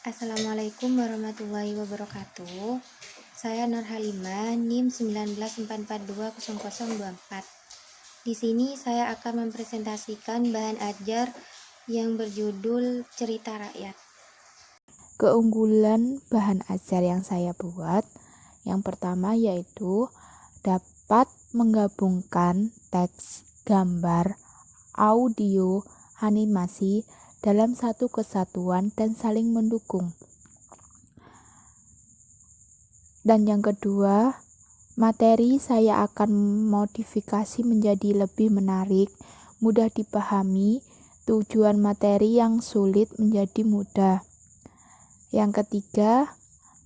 Assalamualaikum warahmatullahi wabarakatuh. Saya Nur Halimah, NIM 1944200024. Di sini saya akan mempresentasikan bahan ajar yang berjudul Cerita Rakyat. Keunggulan bahan ajar yang saya buat, yang pertama yaitu dapat menggabungkan teks, gambar, audio, animasi dalam satu kesatuan dan saling mendukung. Dan yang kedua, materi saya akan modifikasi menjadi lebih menarik, mudah dipahami, tujuan materi yang sulit menjadi mudah. Yang ketiga,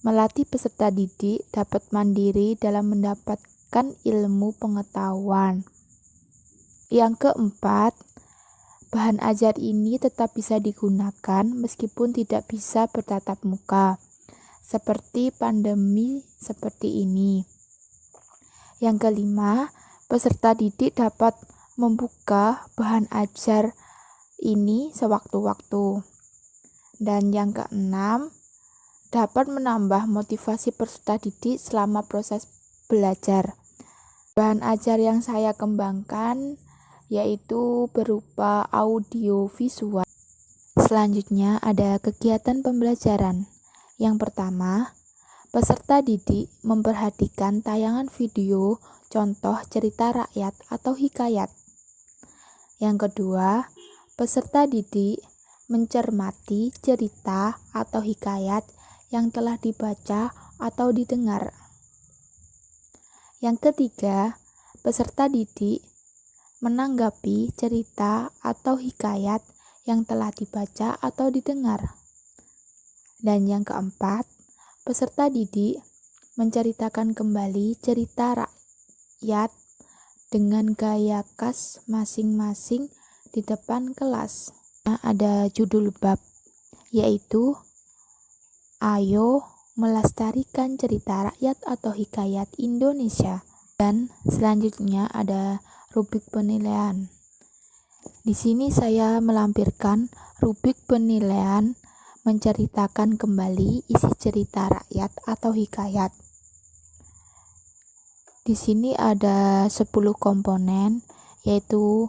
melatih peserta didik dapat mandiri dalam mendapatkan ilmu pengetahuan. Yang keempat, bahan ajar ini tetap bisa digunakan meskipun tidak bisa bertatap muka, seperti pandemi seperti ini. Yang kelima, peserta didik dapat membuka bahan ajar ini sewaktu-waktu. Dan yang keenam, dapat menambah motivasi peserta didik selama proses belajar. Bahan ajar yang saya kembangkan yaitu berupa audio visual. Selanjutnya ada kegiatan pembelajaran. Yang pertama, peserta didik memperhatikan tayangan video contoh cerita rakyat atau hikayat. Yang kedua, peserta didik mencermati cerita atau hikayat yang telah dibaca atau didengar. Yang ketiga, peserta didik menanggapi cerita atau hikayat yang telah dibaca atau didengar. Dan yang keempat, peserta didik menceritakan kembali cerita rakyat dengan gaya khas masing-masing di depan kelas. Ada judul bab, yaitu Ayo melestarikan cerita rakyat atau hikayat Indonesia. Dan selanjutnya ada rubrik penilaian. Di sini saya melampirkan rubrik penilaian menceritakan kembali isi cerita rakyat atau hikayat. Di sini ada 10 komponen, yaitu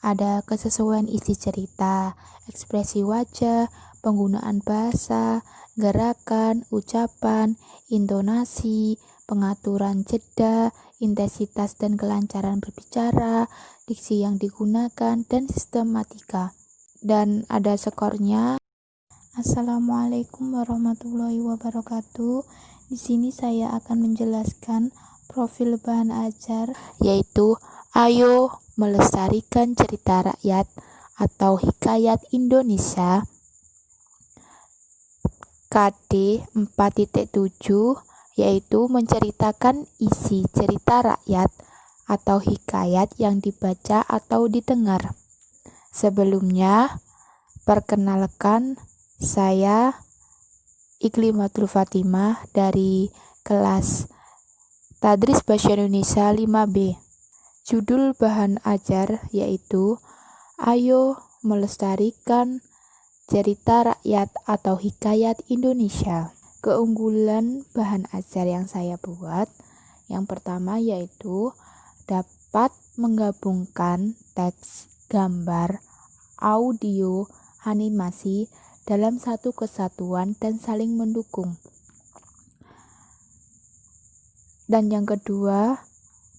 ada kesesuaian isi cerita, ekspresi wajah, penggunaan bahasa, gerakan, ucapan, intonasi, pengaturan jeda, intensitas dan kelancaran berbicara, diksi yang digunakan, dan sistematika. Dan ada skornya. Assalamualaikum warahmatullahi wabarakatuh. Di sini saya akan menjelaskan profil bahan ajar, yaitu Ayo melestarikan cerita rakyat atau hikayat Indonesia. KD 4.7 yaitu menceritakan isi cerita rakyat atau hikayat yang dibaca atau didengar. Sebelumnya, perkenalkan, saya Iklimatul Fatimah dari kelas Tadris Bahasa Indonesia 5B. Judul bahan ajar yaitu Ayo melestarikan cerita rakyat atau hikayat Indonesia. Keunggulan bahan ajar yang saya buat, yang pertama yaitu dapat menggabungkan teks, gambar, audio, animasi dalam satu kesatuan dan saling mendukung. Dan yang kedua,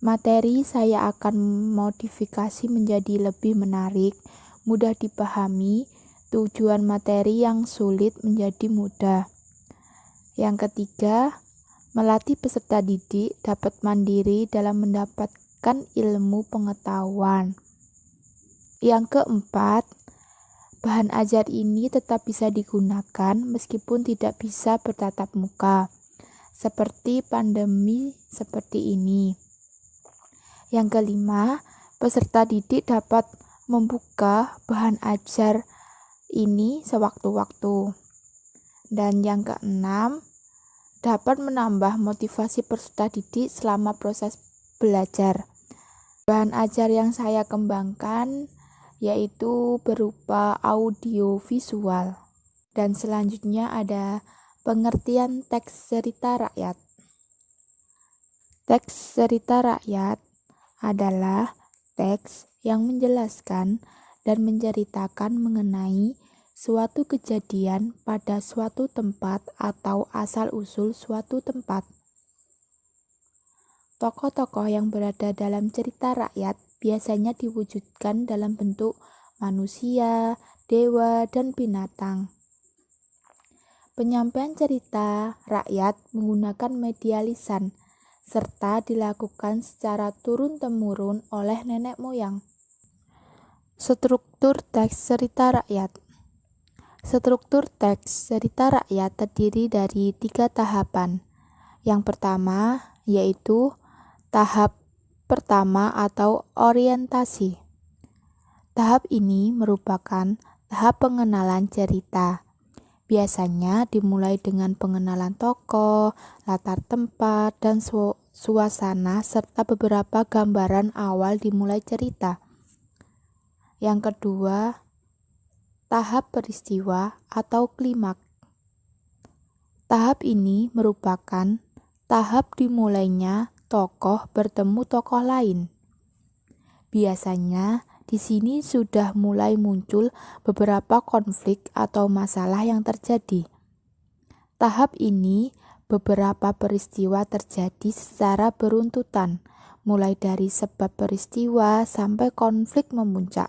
materi saya akan modifikasi menjadi lebih menarik, mudah dipahami, tujuan materi yang sulit menjadi mudah. Yang ketiga, melatih peserta didik dapat mandiri dalam mendapatkan ilmu pengetahuan. Yang keempat, bahan ajar ini tetap bisa digunakan meskipun tidak bisa bertatap muka, seperti pandemi seperti ini. Yang kelima, peserta didik dapat membuka bahan ajar ini sewaktu-waktu. Dan yang keenam, dapat menambah motivasi peserta didik selama proses belajar. Bahan ajar yang saya kembangkan yaitu berupa audio visual. Dan selanjutnya ada pengertian teks cerita rakyat. Teks cerita rakyat adalah teks yang menjelaskan dan menceritakan mengenai suatu kejadian pada suatu tempat atau asal-usul suatu tempat. Tokoh-tokoh yang berada dalam cerita rakyat biasanya diwujudkan dalam bentuk manusia, dewa, dan binatang. Penyampaian cerita rakyat menggunakan media lisan, serta dilakukan secara turun-temurun oleh nenek moyang. Struktur teks cerita rakyat. Struktur teks cerita rakyat terdiri dari 3 tahapan. Yang pertama yaitu tahap pertama atau orientasi. Tahap ini merupakan tahap pengenalan cerita. Biasanya dimulai dengan pengenalan tokoh, latar tempat, dan suasana serta beberapa gambaran awal dimulai cerita. Yang kedua, tahap peristiwa atau klimaks. Tahap ini merupakan tahap dimulainya tokoh bertemu tokoh lain. Biasanya di sini sudah mulai muncul beberapa konflik atau masalah yang terjadi. Tahap ini beberapa peristiwa terjadi secara beruntutan, mulai dari sebab peristiwa sampai konflik memuncak.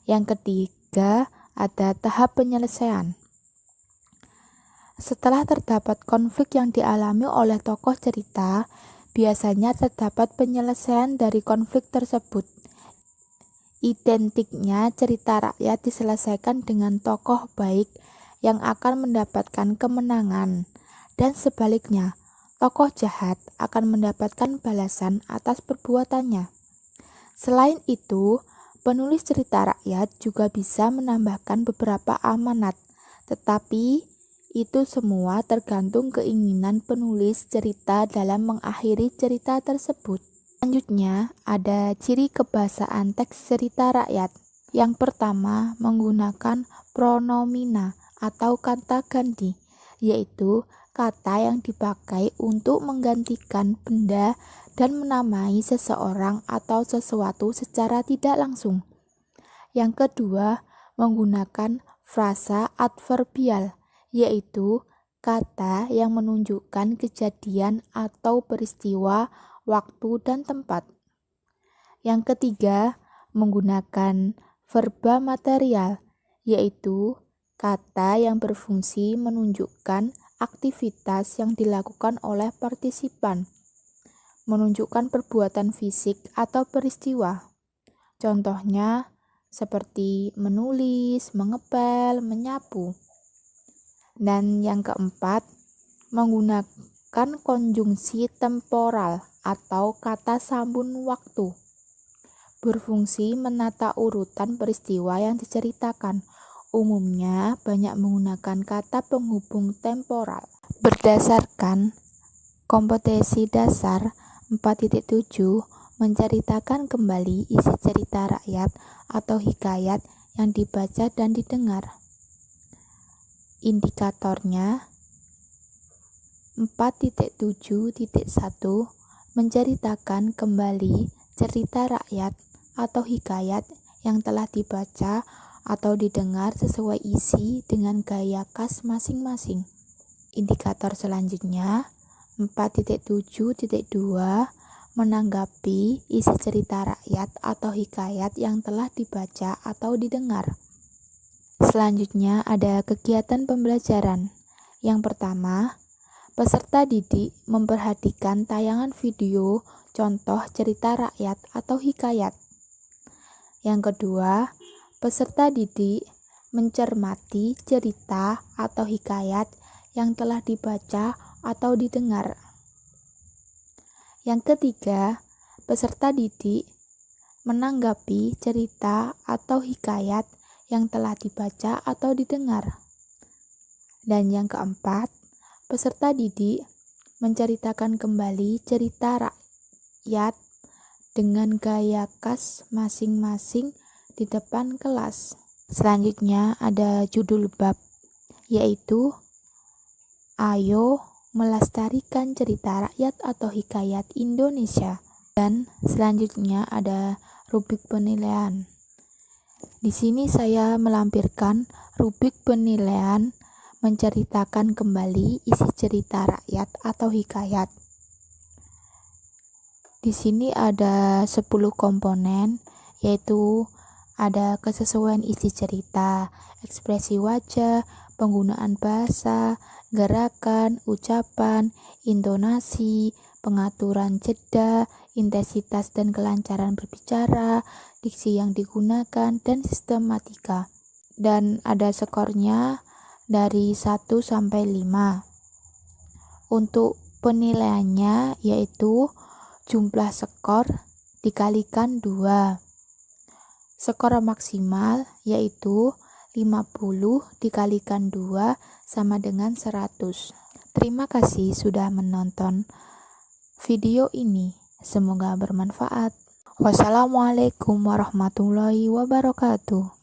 Yang ketiga, ada tahap penyelesaian. Setelah terdapat konflik yang dialami oleh tokoh cerita, biasanya terdapat penyelesaian dari konflik tersebut. Identiknya cerita rakyat diselesaikan dengan tokoh baik yang akan mendapatkan kemenangan, dan sebaliknya, tokoh jahat akan mendapatkan balasan atas perbuatannya. Selain itu, penulis cerita rakyat juga bisa menambahkan beberapa amanat, tetapi itu semua tergantung keinginan penulis cerita dalam mengakhiri cerita tersebut. Selanjutnya, ada ciri kebahasaan teks cerita rakyat. Yang pertama, menggunakan pronomina atau kata ganti, yaitu kata yang dipakai untuk menggantikan benda dan menamai seseorang atau sesuatu secara tidak langsung. Yang kedua, menggunakan frasa adverbial, yaitu kata yang menunjukkan kejadian atau peristiwa, waktu, dan tempat. Yang ketiga, menggunakan verba material, yaitu kata yang berfungsi menunjukkan aktivitas yang dilakukan oleh partisipan, menunjukkan perbuatan fisik atau peristiwa. Contohnya seperti menulis, mengepel, menyapu. Dan yang keempat, menggunakan konjungsi temporal atau kata sambung waktu, berfungsi menata urutan peristiwa yang diceritakan. Umumnya banyak menggunakan kata penghubung temporal. Berdasarkan kompetensi dasar 4.7, menceritakan kembali isi cerita rakyat atau hikayat yang dibaca dan didengar. Indikatornya 4.7.1, menceritakan kembali cerita rakyat atau hikayat yang telah dibaca atau didengar sesuai isi dengan gaya khas masing-masing. Indikator selanjutnya 4.7.2, menanggapi isi cerita rakyat atau hikayat yang telah dibaca atau didengar. Selanjutnya ada kegiatan pembelajaran. Yang pertama, peserta didik memperhatikan tayangan video contoh cerita rakyat atau hikayat. Yang kedua, peserta didik mencermati cerita atau hikayat yang telah dibaca atau didengar. Yang ketiga, peserta didik menanggapi cerita atau hikayat yang telah dibaca atau didengar. Dan yang keempat, peserta didik menceritakan kembali cerita rakyat dengan gaya khas masing-masing di depan kelas. Selanjutnya ada judul bab. yaitu ayo melestarikan cerita rakyat atau hikayat Indonesia. Dan selanjutnya ada rubrik penilaian. Di sini saya melampirkan rubrik penilaian menceritakan kembali isi cerita rakyat atau hikayat. Di sini ada 10 komponen, yaitu ada kesesuaian isi cerita, ekspresi wajah, penggunaan bahasa, gerakan, ucapan, intonasi, pengaturan jeda, intensitas dan kelancaran berbicara, diksi yang digunakan, dan sistematika. Dan ada skornya dari 1 sampai 5. Untuk penilaiannya yaitu jumlah skor dikalikan 2. Skor maksimal yaitu 50 dikalikan 2 sama dengan 100. Terima kasih sudah menonton video ini. Semoga bermanfaat. Wassalamualaikum warahmatullahi wabarakatuh.